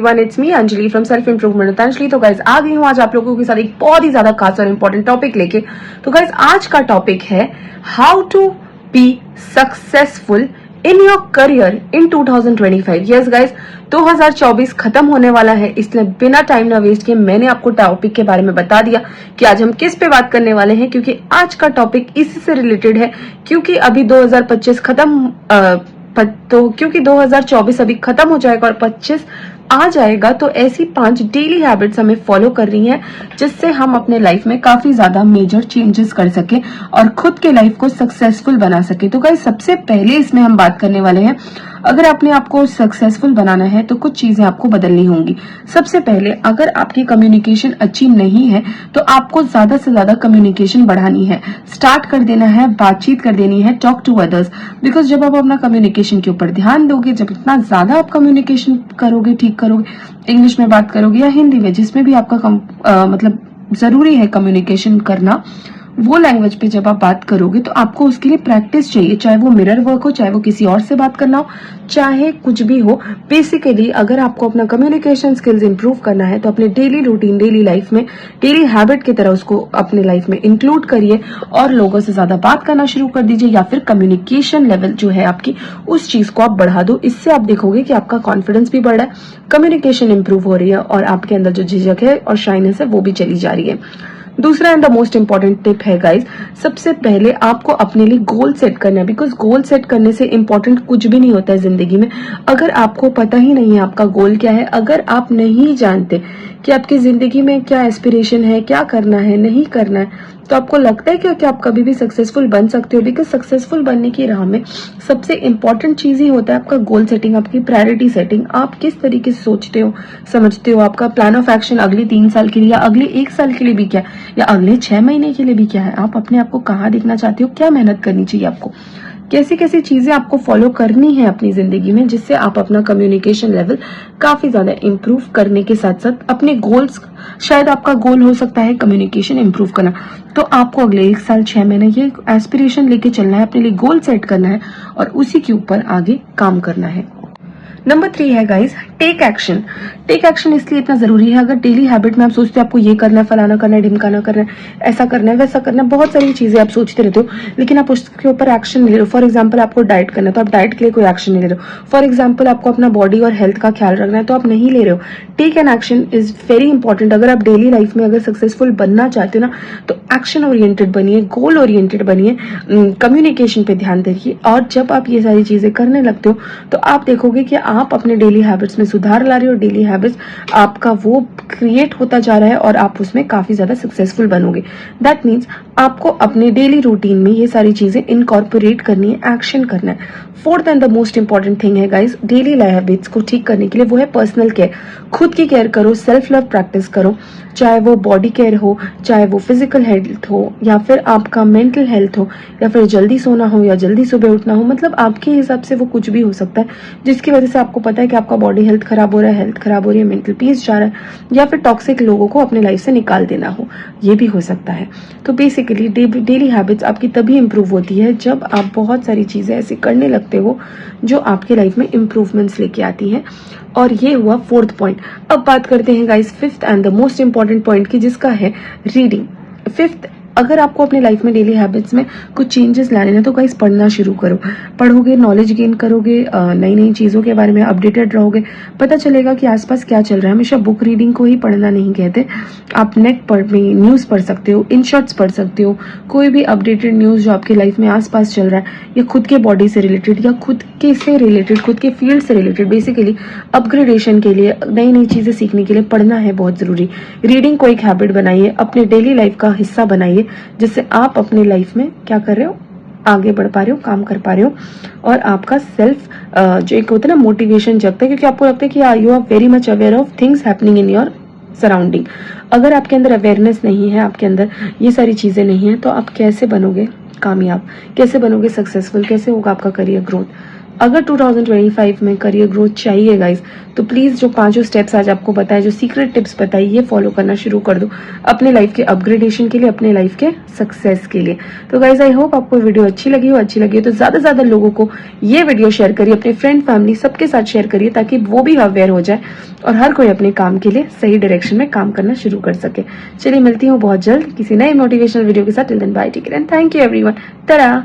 Everyone, it's me Anjali from self improvement Anjali. तो guys आ गई हूँ आज आप लोगों के साथ एक बहुत ही ज्यादा खास और इंपॉर्टेंट टॉपिक लेके। तो गाइज आज का टॉपिक है how to be successful in your career in 2025। Yes guys, 2024 खत्म होने वाला है, इसलिए बिना टाइम ना वेस्ट किए मैंने आपको टॉपिक के बारे में बता दिया कि आज हम किस पे बात करने वाले हैं, क्योंकि आज का टॉपिक इसी से रिलेटेड है। क्योंकि अभी 2025 खत्म क्योंकि 2024 अभी खत्म हो जाएगा और 25 आ जाएगा, तो ऐसी 5 डेली हैबिट्स हमें फॉलो कर रही हैं जिससे हम अपने लाइफ में काफी ज्यादा मेजर चेंजेस कर सके और खुद के लाइफ को सक्सेसफुल बना सके। तो गाइस सबसे पहले इसमें हम बात करने वाले हैं, अगर अपने आप को सक्सेसफुल बनाना है तो कुछ चीजें आपको बदलनी होंगी। सबसे पहले अगर आपकी कम्युनिकेशन अच्छी नहीं है तो आपको ज्यादा से ज्यादा कम्युनिकेशन बढ़ानी है, स्टार्ट कर देना है, बातचीत कर देनी है, टॉक टू अदर्स। बिकॉज जब आप अपना कम्युनिकेशन के ऊपर ध्यान दोगे, जब इतना ज्यादा आप कम्युनिकेशन करोगे, ठीक करोगे, इंग्लिश में बात करोगे या हिंदी में, जिसमें भी आपका मतलब जरूरी है कम्युनिकेशन करना, वो लैंग्वेज पे जब आप बात करोगे तो आपको उसके लिए प्रैक्टिस चाहिए, चाहे वो मिरर वर्क हो, चाहे वो किसी और से बात करना हो, चाहे कुछ भी हो। बेसिकली अगर आपको अपना कम्युनिकेशन स्किल्स इंप्रूव करना है तो अपने डेली रूटीन, डेली लाइफ में, डेली हैबिट की तरह उसको अपने लाइफ में इंक्लूड करिए और लोगों से ज्यादा बात करना शुरू कर दीजिए, या फिर कम्युनिकेशन लेवल जो है आपकी, उस चीज को आप बढ़ा दो। इससे आप देखोगे कि आपका कॉन्फिडेंस भी बढ़ रहा है, कम्युनिकेशन इंप्रूव हो रही है और आपके अंदर जो झिझक है और शाइनेस है वो भी चली जा रही है। दूसरा and the most important tip है गाइज, सबसे पहले आपको अपने लिए गोल सेट करना है। बिकॉज गोल सेट करने से इंपॉर्टेंट कुछ भी नहीं होता है जिंदगी में। अगर आपको पता ही नहीं है आपका गोल क्या है, अगर आप नहीं जानते कि आपकी जिंदगी में क्या एस्पिरेशन है, क्या करना है, नहीं करना है, तो आपको लगता है कि आप कभी भी सक्सेसफुल बन सकते हो। बिकॉज सक्सेसफुल बनने की राह में सबसे इंपॉर्टेंट चीज ही होता है आपका गोल सेटिंग, आपकी प्रायोरिटी सेटिंग। आप किस तरीके से सोचते हो, समझते हो, आपका प्लान ऑफ एक्शन अगले 3 साल के लिए या अगले 1 साल के लिए भी क्या है, या अगले 6 महीने के लिए भी क्या है, आप अपने आप को कहाँ देखना चाहते हो, क्या मेहनत करनी चाहिए आपको, कैसी कैसी चीजें आपको फॉलो करनी है अपनी जिंदगी में, जिससे आप अपना कम्युनिकेशन लेवल काफी ज्यादा इंप्रूव करने के साथ साथ अपने गोल्स, शायद आपका गोल हो सकता है कम्युनिकेशन इंप्रूव करना, तो आपको अगले 1 साल 6 महीने ये एस्पिरेशन लेके चलना है, अपने लिए गोल सेट करना है और उसी के ऊपर आगे काम करना है। नंबर 3 है guys, take action. Take action इसलिए इतना जरूरी है, अगर डेली हैबिट में आप सोचते हो आपको ये करना है, फलाना करना है, ढिमकाना करना है, ऐसा करना है, वैसा करना है, बहुत सारी चीजें आप सोचते रहते हो, लेकिन आप उसके ऊपर एक्शन नहीं ले रहे हो। फॉर एग्जाम्पल आपको डाइट करना है तो आप डाइट के लिए कोई एक्शन नहीं ले रहे हो। फॉर एग्जाम्पल आपको अपना बॉडी और हेल्थ का ख्याल रखना है तो आप नहीं ले रहे हो। Take an action is very important. अगर आप डेली लाइफ में अगर सक्सेसफुल बनना चाहते हो ना, तो एक्शन ओरिएंटेड बनिए, गोल ओरिएंटेड बनिए, कम्युनिकेशन पे ध्यान दीजिए। और जब आप ये सारी चीजें करने लगते हो तो आप देखोगे कि आप अपने डेली हैबिट्स में सुधार ला रहे हो, डेली हैबिट्स आपका वो क्रिएट होता जा रहा है और आप उसमें काफी ज्यादा सक्सेसफुल बनोगे। दैट मीन्स आपको अपने डेली रूटीन में ये सारी चीजें इनकॉर्पोरेट करनी है, एक्शन करना है। Fourth and the most important thing है गाइस, डेली हैबिट्स को ठीक करने के लिए, वो है पर्सनल केयर। खुद की केयर करो, सेल्फ लव प्रैक्टिस करो, चाहे वो बॉडी केयर हो, चाहे वो फिजिकल हेल्थ हो, या फिर आपका मेंटल हेल्थ हो, या फिर जल्दी सोना हो या जल्दी सुबह उठना हो। मतलब आपके हिसाब से वो कुछ भी हो सकता है जिसकी वजह से आपको पता है कि आपका बॉडी हेल्थ खराब हो रहा है, हेल्थ खराब हो रही है, मेंटल पीस जा रहा है, या फिर टॉक्सिक लोगों को अपने लाइफ से निकाल देना हो, ये भी हो सकता है। तो बेसिकली डेली हैबिट्स आपकी तभी इंप्रूव होती है जब आप बहुत सारी चीजें ऐसी करने लगते हो जो आपके लाइफ में इंप्रूवमेंट्स लेके आती हैं। और ये हुआ 4th पॉइंट। अब बात करते हैं guys 5th and the most important point की, जिसका है रीडिंग। 5th, अगर आपको अपने लाइफ में डेली हैबिट्स में कुछ चेंजेस लाने हैं तो गाइस पढ़ना शुरू करो। पढ़ोगे, नॉलेज गेन करोगे, नई नई चीज़ों के बारे में अपडेटेड रहोगे, पता चलेगा कि आसपास क्या चल रहा है। हमेशा बुक रीडिंग को ही पढ़ना नहीं कहते, आप नेट पर में न्यूज़ पढ़ सकते हो, इन शॉर्ट्स पढ़ सकते हो, कोई भी अपडेटेड न्यूज़ जो आपकी लाइफ में आसपास चल रहा है, या खुद के बॉडी से रिलेटेड या खुद के से रिलेटेड, खुद के फील्ड से रिलेटेड, बेसिकली अपग्रेडेशन के लिए, नई नई चीज़ें सीखने के लिए पढ़ना है बहुत ज़रूरी। रीडिंग को एक हैबिट बनाइए, अपने डेली लाइफ का हिस्सा बनाइए, जिससे आप अपने लाइफ में क्या कर रहे हो, आगे बढ़ पा रहे हो, काम कर पा रहे हो, और आपका सेल्फ जो एक होता है ना मोटिवेशन जगता है, क्योंकि आपको लगता है कि you are very much aware of things happening in your surrounding. अगर आपके अंदर अवेयरनेस नहीं है, आपके अंदर ये सारी चीजें नहीं है, तो आप कैसे बनोगे कामयाब, कैसे बनोगे सक्सेसफुल, कैसे होगा आपका करियर ग्रोथ। अगर 2025 में करियर ग्रोथ चाहिए गाइज, तो प्लीज़ जो 5 स्टेप्स आज आपको बताए, जो सीक्रेट टिप्स बताई, ये फॉलो करना शुरू कर दो अपने लाइफ के अपग्रेडेशन के लिए, अपने लाइफ के सक्सेस के लिए। तो गाइज आई होप आपको वीडियो अच्छी लगी हो तो ज़्यादा से ज़्यादा लोगों को ये वीडियो शेयर करिए, अपने फ्रेंड फैमिली सबके साथ शेयर करिए, ताकि वो भी अवेयर हो जाए और हर कोई अपने काम के लिए सही डायरेक्शन में काम करना शुरू कर सके। चलिए मिलती हूँ बहुत जल्द किसी नए मोटिवेशनल वीडियो के साथ। Till then bye, take care and thank you everyone. तरा।